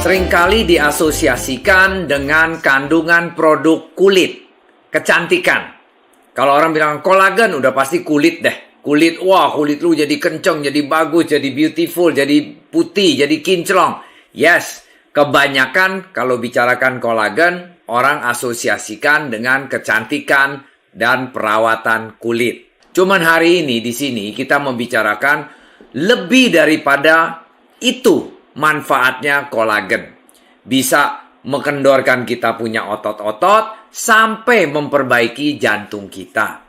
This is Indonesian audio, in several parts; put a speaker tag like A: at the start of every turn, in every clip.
A: seringkali diasosiasikan dengan kandungan produk kulit, kecantikan. Kalau orang bilang kolagen, udah pasti kulit deh. Kulit, wah kulit lu jadi kenceng, jadi bagus, jadi beautiful, jadi putih, jadi kinclong. Yes, kebanyakan kalau bicarakan kolagen, orang asosiasikan dengan kecantikan dan perawatan kulit. Cuman hari ini di sini kita membicarakan lebih daripada itu manfaatnya kolagen. Bisa mengendorkan kita punya otot-otot sampai memperbaiki jantung kita.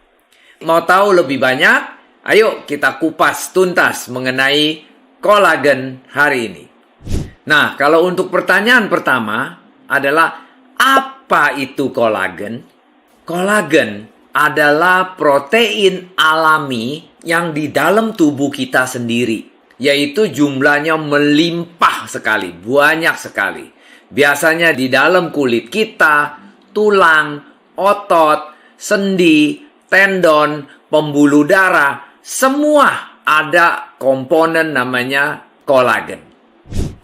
A: Mau tahu lebih banyak? Ayo kita kupas tuntas mengenai kolagen hari ini. Nah, kalau untuk pertanyaan pertama adalah apa itu kolagen? Kolagen adalah protein alami yang di dalam tubuh kita sendiri, yaitu jumlahnya melimpah sekali, banyak sekali. Biasanya di dalam kulit kita, tulang, otot, sendi, tendon, pembuluh darah, semua ada komponen namanya kolagen.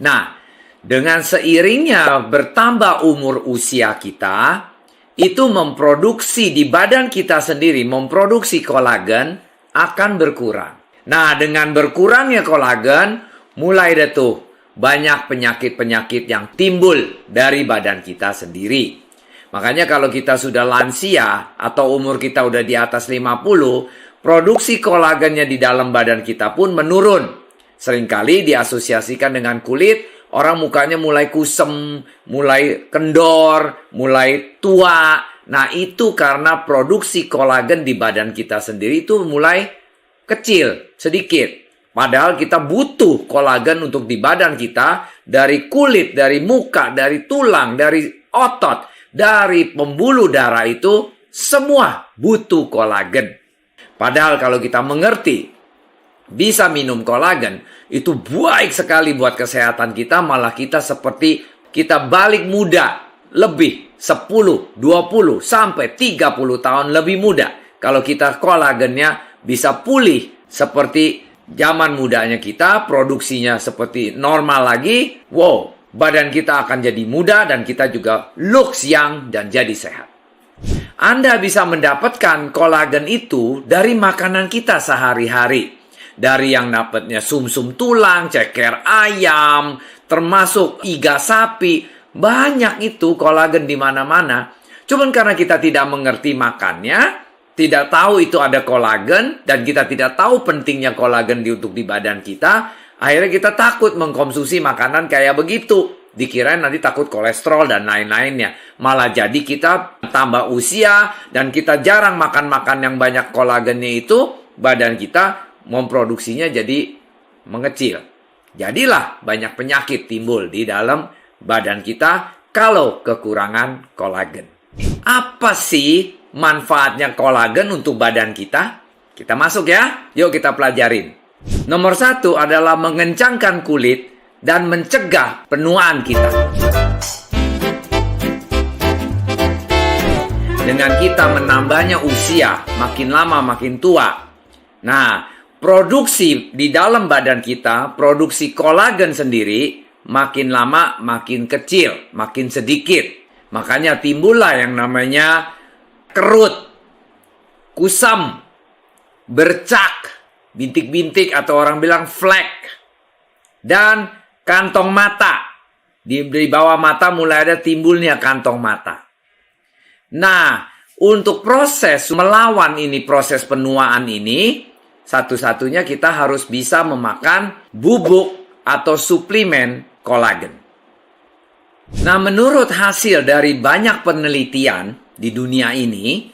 A: Nah, dengan seiringnya bertambah umur usia kita, itu memproduksi di badan kita sendiri, memproduksi kolagen akan berkurang. Nah, dengan berkurangnya kolagen, mulai deh tuh banyak penyakit-penyakit yang timbul dari badan kita sendiri. Makanya kalau kita sudah lansia atau umur kita udah di atas 50, produksi kolagennya di dalam badan kita pun menurun. Seringkali diasosiasikan dengan kulit, orang mukanya mulai kusem, mulai kendor, mulai tua. Nah, itu karena produksi kolagen di badan kita sendiri itu mulai kecil, sedikit. Padahal kita butuh kolagen untuk di badan kita, dari kulit, dari muka, dari tulang, dari otot, dari pembuluh darah itu, semua butuh kolagen. Padahal kalau kita mengerti, bisa minum kolagen, itu baik sekali buat kesehatan kita, malah kita seperti kita balik muda, lebih 10, 20, sampai 30 tahun lebih muda. Kalau kita kolagennya bisa pulih seperti zaman mudanya kita, produksinya seperti normal lagi, wow, badan kita akan jadi muda dan kita juga looks young dan jadi sehat. Anda bisa mendapatkan kolagen itu dari makanan kita sehari-hari. Dari yang dapatnya sumsum tulang, ceker ayam, termasuk iga sapi. Banyak itu kolagen di mana-mana. Cuman karena kita tidak mengerti makannya, tidak tahu itu ada kolagen, dan kita tidak tahu pentingnya kolagen untuk di badan kita, akhirnya kita takut mengkonsumsi makanan kayak begitu. Dikirain nanti takut kolesterol dan lain-lainnya. Malah jadi kita tambah usia dan kita jarang makan-makan yang banyak kolagennya itu, badan kita memproduksinya jadi mengecil. Jadilah banyak penyakit timbul di dalam badan kita kalau kekurangan kolagen. Apa sih manfaatnya kolagen untuk badan kita? Kita masuk ya. Yuk kita pelajarin. Nomor 1 adalah mengencangkan kulit dan mencegah penuaan kita. Dengan kita menambahnya usia, makin lama makin tua. Nah, produksi di dalam badan kita, produksi kolagen sendiri, makin lama makin kecil, makin sedikit. Makanya timbullah yang namanya kerut, kusam, bercak, bintik-bintik atau orang bilang flek, dan kantong mata. Di bawah mata mulai ada timbulnya kantong mata. Nah, untuk proses melawan ini, proses penuaan ini, satu-satunya kita harus bisa memakan bubuk atau suplemen kolagen. Nah, menurut hasil dari banyak penelitian di dunia ini,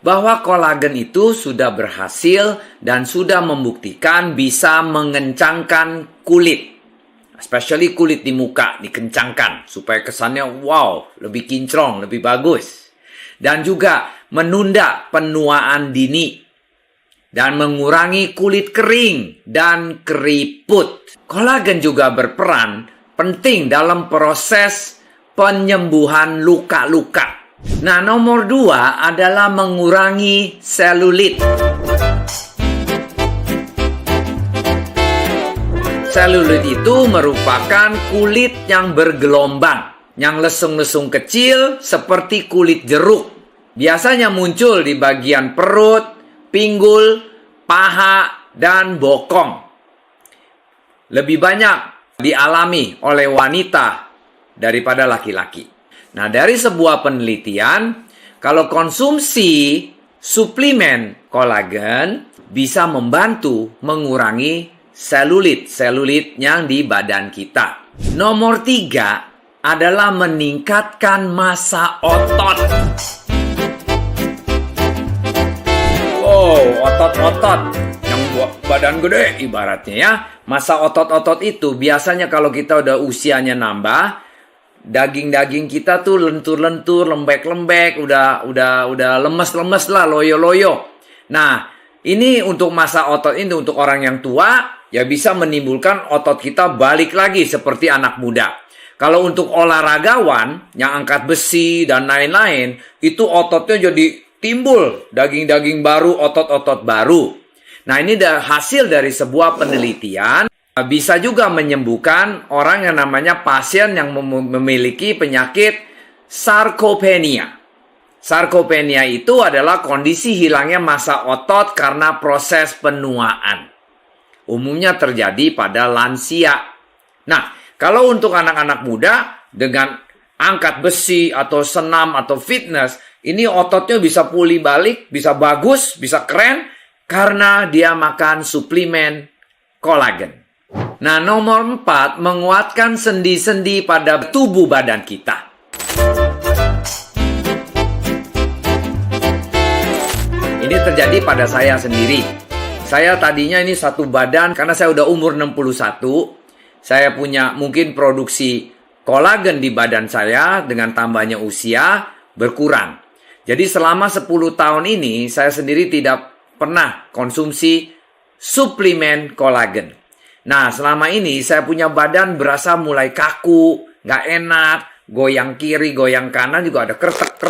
A: bahwa kolagen itu sudah berhasil dan sudah membuktikan bisa mengencangkan kulit. Especially kulit di muka dikencangkan supaya kesannya wow, lebih kinclong, lebih bagus. Dan juga menunda penuaan dini dan mengurangi kulit kering dan keriput. Kolagen juga berperan penting dalam proses penyembuhan luka-luka. Nah, nomor 2 adalah mengurangi selulit. Selulit itu merupakan kulit yang bergelombang, yang lesung-lesung kecil seperti kulit jeruk. Biasanya muncul di bagian perut, pinggul, paha, dan bokong. Lebih banyak dialami oleh wanita daripada laki-laki. Nah, dari sebuah penelitian, kalau konsumsi suplemen kolagen bisa membantu mengurangi selulit yang di badan kita. Nomor 3 adalah meningkatkan massa otot. Otot-otot yang badan gede ibaratnya ya. Massa otot-otot itu biasanya kalau kita udah usianya nambah, daging-daging kita tuh lentur-lentur, lembek-lembek, udah lemes-lemes lah, loyo-loyo. Nah, ini untuk massa otot ini untuk orang yang tua, ya bisa menimbulkan otot kita balik lagi seperti anak muda. Kalau untuk olahragawan yang angkat besi dan lain-lain, itu ototnya jadi timbul daging-daging baru, otot-otot baru. Nah, ini hasil dari sebuah penelitian. Bisa juga menyembuhkan orang yang namanya pasien yang memiliki penyakit sarkopenia. Sarkopenia itu adalah kondisi hilangnya massa otot karena proses penuaan. Umumnya terjadi pada lansia. Nah, kalau untuk anak-anak muda dengan angkat besi atau senam atau fitness, ini ototnya bisa pulih balik, bisa bagus, bisa keren karena dia makan suplemen kolagen. Nah, nomor 4, menguatkan sendi-sendi pada tubuh badan kita. Ini terjadi pada saya sendiri. Saya tadinya ini satu badan, karena saya udah umur 61, saya punya mungkin produksi kolagen di badan saya dengan tambahnya usia berkurang. Jadi selama 10 tahun ini, saya sendiri tidak pernah konsumsi suplemen kolagen. Nah, selama ini saya punya badan berasa mulai kaku, nggak enak, goyang kiri, goyang kanan juga ada kretek,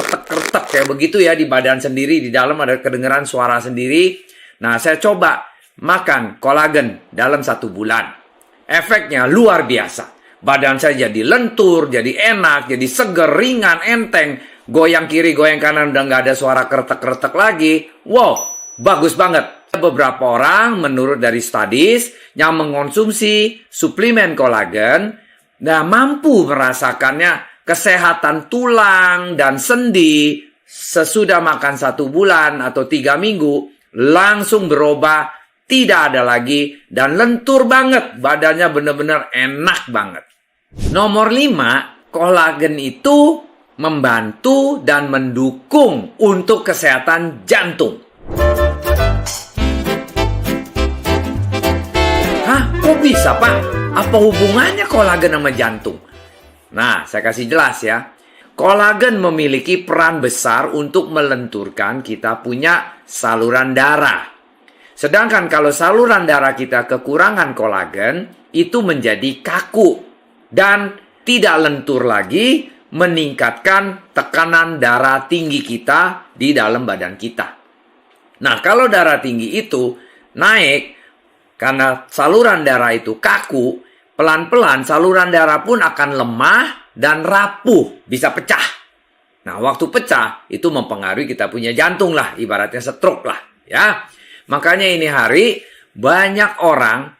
A: kayak begitu ya di badan sendiri, di dalam ada kedengeran suara sendiri. Nah, saya coba makan kolagen dalam 1 bulan. Efeknya luar biasa. Badan saya jadi lentur, jadi enak, jadi seger, ringan, enteng. Goyang kiri, goyang kanan, udah nggak ada suara kretek lagi. Wow, bagus banget. Beberapa orang menurut dari studies yang mengonsumsi suplemen kolagen, nah mampu merasakannya kesehatan tulang dan sendi sesudah makan 1 bulan atau 3 minggu langsung berubah, tidak ada lagi dan lentur banget, badannya benar-benar enak banget. Nomor 5, kolagen itu membantu dan mendukung untuk kesehatan jantung. Kok bisa, Pak? Apa hubungannya kolagen sama jantung? Nah, saya kasih jelas ya. Kolagen memiliki peran besar untuk melenturkan kita punya saluran darah. Sedangkan kalau saluran darah kita kekurangan kolagen, itu menjadi kaku dan tidak lentur lagi, meningkatkan tekanan darah tinggi kita di dalam badan kita. Nah, kalau darah tinggi itu naik, karena saluran darah itu kaku, pelan-pelan saluran darah pun akan lemah dan rapuh, bisa pecah. Nah, waktu pecah, itu mempengaruhi kita punya jantung lah, ibaratnya stroke lah. Ya, makanya ini hari, banyak orang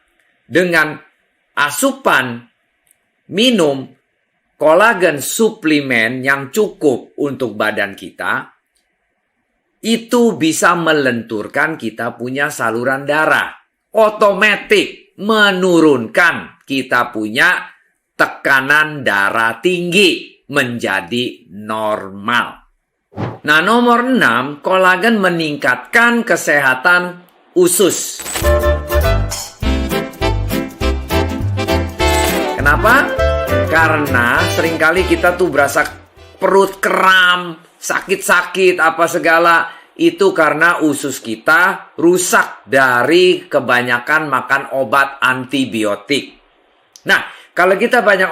A: dengan asupan minum kolagen suplemen yang cukup untuk badan kita, itu bisa melenturkan kita punya saluran darah. Otomatis menurunkan kita punya tekanan darah tinggi menjadi normal. Nah, nomor 6, kolagen meningkatkan kesehatan usus. Kenapa? Karena seringkali kita tuh berasa perut kram, sakit-sakit, apa segala. Itu karena usus kita rusak dari kebanyakan makan obat antibiotik. Nah, kalau kita banyak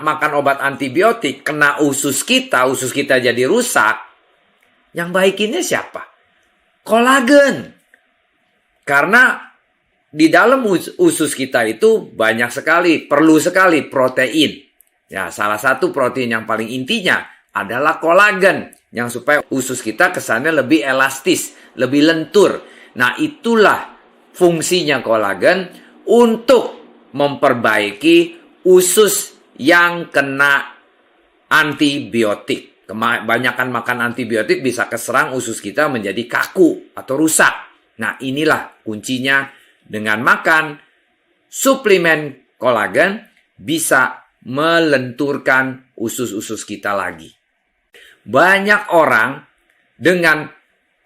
A: makan obat antibiotik, kena usus kita jadi rusak, yang baikinnya siapa? Kolagen. Karena di dalam usus kita itu banyak sekali, perlu sekali protein. Ya, salah satu protein yang paling intinya adalah kolagen, yang supaya usus kita kesannya lebih elastis, lebih lentur. Nah, itulah fungsinya kolagen untuk memperbaiki usus yang kena antibiotik. Kebanyakan makan antibiotik bisa keserang usus kita menjadi kaku atau rusak. Nah, inilah kuncinya. Dengan makan suplemen kolagen bisa melenturkan usus-usus kita lagi. Banyak orang dengan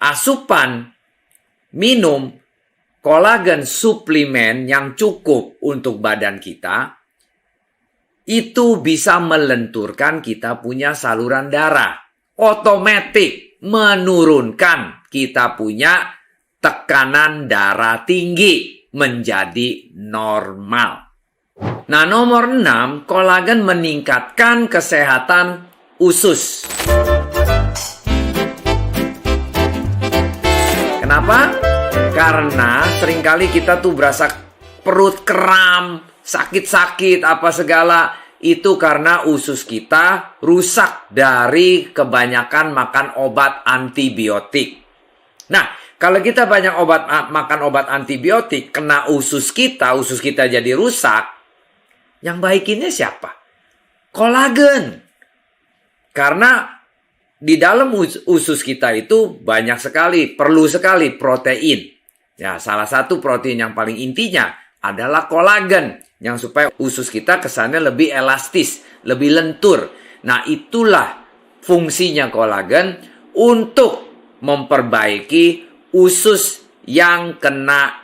A: asupan minum kolagen suplemen yang cukup untuk badan kita, itu bisa melenturkan kita punya saluran darah. Otomatis menurunkan kita punya tekanan darah tinggi menjadi normal. Nah, nomor 6, kolagen meningkatkan kesehatan usus. Kenapa? Karena seringkali kita tuh berasa perut kram, sakit-sakit, apa segala. Itu karena usus kita rusak dari kebanyakan makan obat antibiotik. Nah, kalau kita banyak makan obat antibiotik, kena usus kita jadi rusak, yang baikinnya siapa? Kolagen. Karena di dalam usus kita itu banyak sekali, perlu sekali protein. Ya, salah satu protein yang paling intinya adalah kolagen, yang supaya usus kita kesannya lebih elastis, lebih lentur. Nah, itulah fungsinya kolagen untuk memperbaiki usus yang kena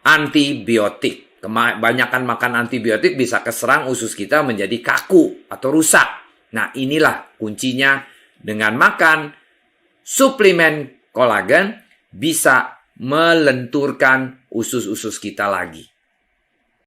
A: antibiotik. Kebanyakan makan antibiotik bisa keserang usus kita menjadi kaku atau rusak. Nah, inilah kuncinya. Dengan makan suplemen kolagen bisa melenturkan usus-usus kita lagi.